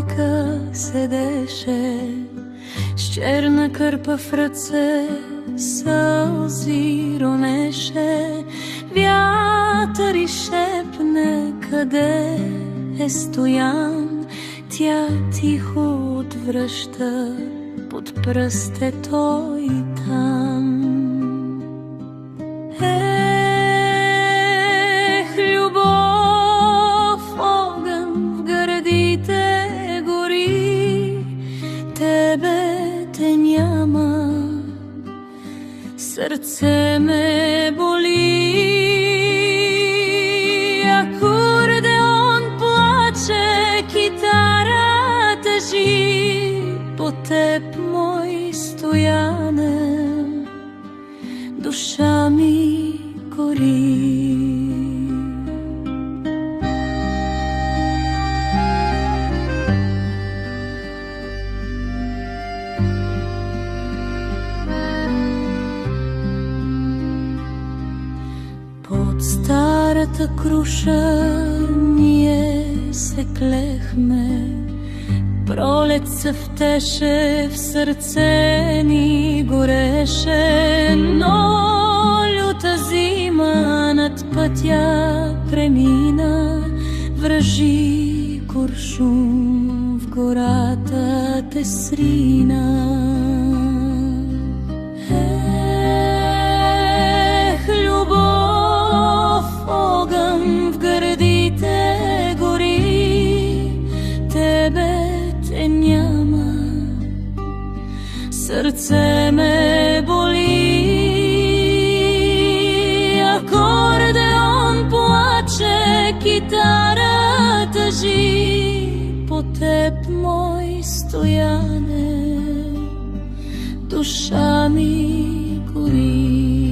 майка седеше с черна кърпа в ръце, сълзи ронеше. Вятър и шепне къде е Стоян, тя тихо отвръща, под пръст е той там. Ех, любов, огън в гърдите гори, тебе те няма, сърце ме боли. Акордеон плаче, китара тежи, по теб, мой Стояне, душа ми гори. Под старата круша ние се клехме, пролет цъфтеше, в сърце ни гореше, но люта зима над пътя премина. Вражи куршум в гората те срина. Ех, любов, огън в гърдите гори, тебе те няма, сърце ме боли. Акордеон плаче, китара тъжи, по теб, мой Стояне, душа ми гори.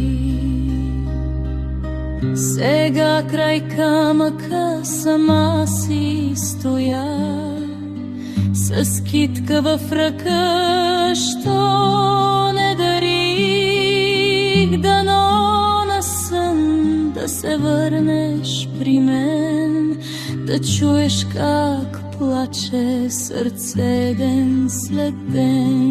Сега край камъка сама си стоя, с китка в ръка, що не дарих, дано на сън да се върнеш при мен, да чуеш как плаче сърце ден след ден.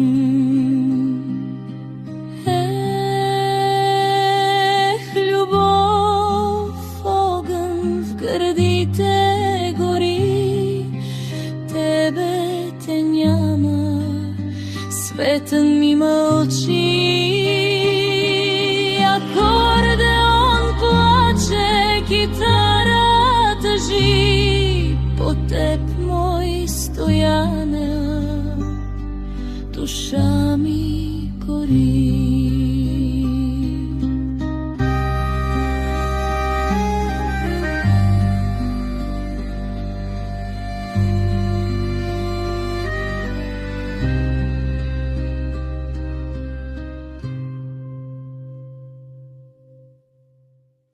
Ех, любов, огън в гърдите гори, тебе те няма, светът ми мълчи. Акордеон плаче, китара тъжи, по теб, мой Стояне, душа ми гори.